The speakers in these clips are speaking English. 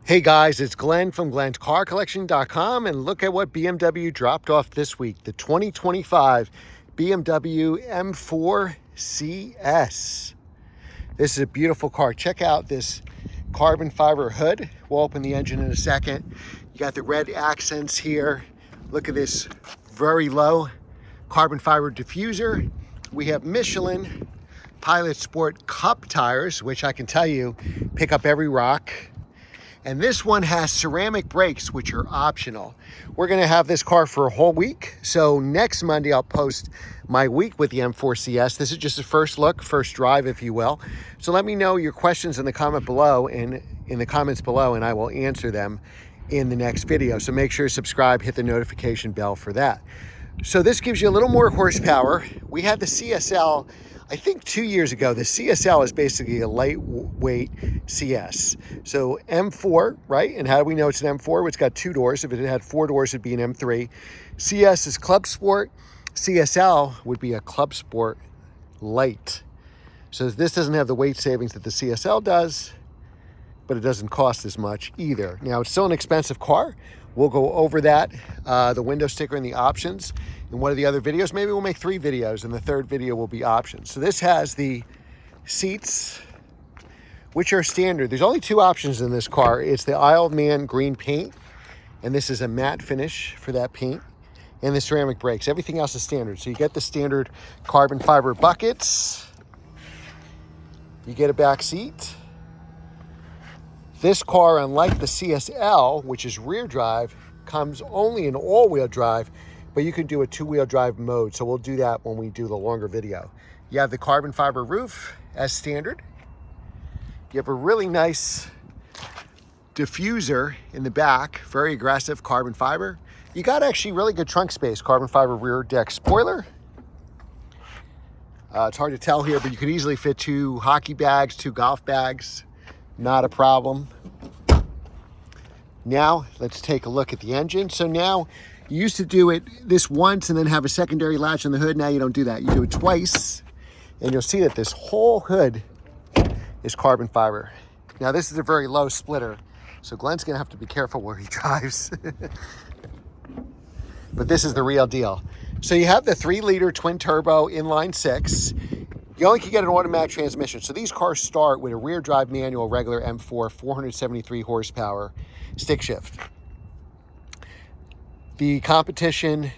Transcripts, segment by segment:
Hey guys, it's Glenn from glenscarcollection.com, and look at what BMW dropped off this week. The 2025 BMW M4 CS. This is a beautiful car. Check out this carbon fiber hood. We'll open the engine in a second. You got the red accents here. Look at this very low carbon fiber diffuser. We have Michelin Pilot Sport Cup tires, which I can tell you pick up every rock. And this one has ceramic brakes, which are optional. We're gonna have this car for a whole week. So next Monday, I'll post my week with the M4 CS. This is just a first look, first drive, if you will. So let me know your questions in the comments below, and I will answer them in the next video. So make sure to subscribe, hit the notification bell for that. So this gives you a little more horsepower. We had the CSL, I think 2 years ago. The CSL is basically a lightweight CS. So M4, right? And how do we know it's an M4? Well, it's got 2 doors. If it had 4 doors, it'd be an M3. CS is Club Sport. CSL would be a Club Sport Light. So this doesn't have the weight savings that the CSL does, but it doesn't cost as much either. Now, it's still an expensive car. We'll go over that, the window sticker and the options in one of the other videos. Maybe we'll make 3 videos, and the third video will be options. So this has the seats, which are standard. There's only 2 options in this car. It's the Isle of Man green paint, and this is a matte finish for that paint, and the ceramic brakes. Everything else is standard. So you get the standard carbon fiber buckets. You get a back seat. This car, unlike the CSL, which is rear drive, comes only in all-wheel drive, but you can do a 2-wheel drive mode. So we'll do that when we do the longer video. You have the carbon fiber roof as standard. You have a really nice diffuser in the back, very aggressive carbon fiber. You got actually really good trunk space, carbon fiber rear deck spoiler. It's hard to tell here, but you could easily fit 2 hockey bags, 2 golf bags. Not a problem. Now, let's take a look at the engine. So now, you used to do it this once and then have a secondary latch on the hood. Now you don't do that. You do it twice, and you'll see that this whole hood is carbon fiber. Now, this is a very low splitter, so Glenn's gonna have to be careful where he drives. But this is the real deal. So you have the 3-liter twin turbo inline 6. You only can get an automatic transmission. So these cars start with a rear drive manual, regular M4, 473 horsepower, stick shift. The competition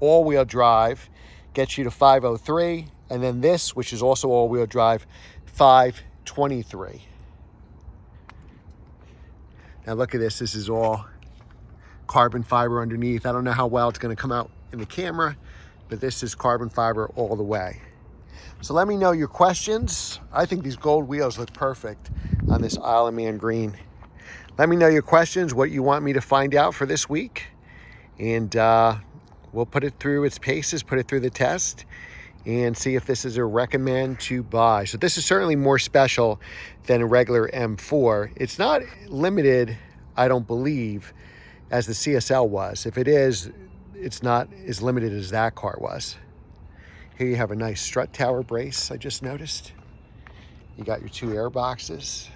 all-wheel drive gets you to 503, and then this, which is also all-wheel drive, 523. Now look at this. This is all carbon fiber underneath. I don't know how well it's going to come out in the camera, but this is carbon fiber all the way. So let me know your questions. I think these gold wheels look perfect on this Isle of Man green. Let me know your questions, what you want me to find out for this week. And we'll put it through its paces, put it through the test, and see if this is a recommend to buy. So this is certainly more special than a regular M4. It's not limited, I don't believe, as the CSL was. If it is, it's not as limited as that car was. Here you have a nice strut tower brace, I just noticed. You got your 2 air boxes.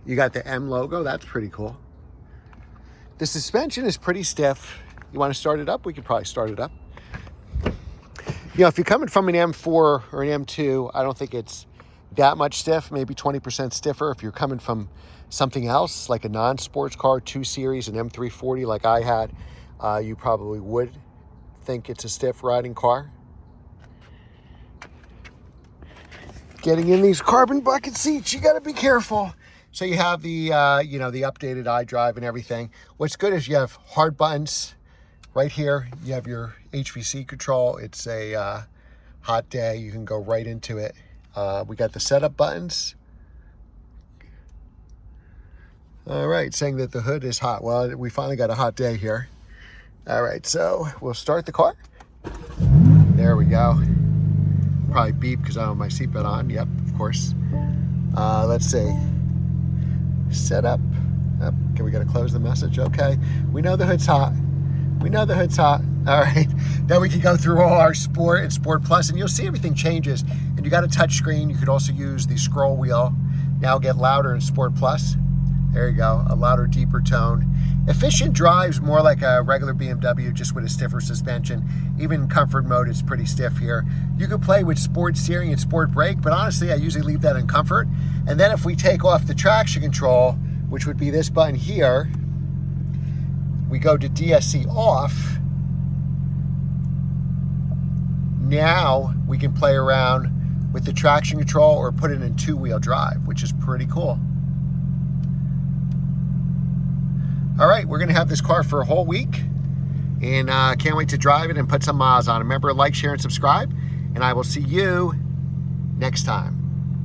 You got the M logo, that's pretty cool. The suspension is pretty stiff. You want to start it up? We could probably start it up. You know, if you're coming from an M4 or an M2, I don't think it's that much stiff, maybe 20% stiffer. If you're coming from something else, like a non-sports car, 2 Series, an M340 like I had, you probably would think it's a stiff riding car. Getting in these carbon bucket seats, you got to be careful. So you have the the updated iDrive and everything. What's good is you have hard buttons right here. You have your HVC control. It's a hot day. You can go right into it. We got the setup buttons. All right, saying that the hood is hot. Well, we finally got a hot day here. All right, so we'll start the car. There we go. Probably beep because I don't have my seatbelt on. Yep, of course. Let's see. Set up. Okay, we got to close the message. Okay, we know the hood's hot. We know the hood's hot. All right, then we can go through all our Sport and Sport Plus, and you'll see everything changes. And you got a touch screen. You could also use the scroll wheel. Now get louder in Sport Plus. There you go, a louder, deeper tone. Efficient drives more like a regular BMW, just with a stiffer suspension. Even in comfort mode, it's pretty stiff here. You could play with sport steering and sport brake, but honestly, I usually leave that in comfort. And then if we take off the traction control, which would be this button here, we go to DSC off. Now we can play around with the traction control or put it in two-wheel drive, which is pretty cool. All right, we're gonna have this car for a whole week, and can't wait to drive it and put some miles on it. Remember, like, share, and subscribe, and I will see you next time.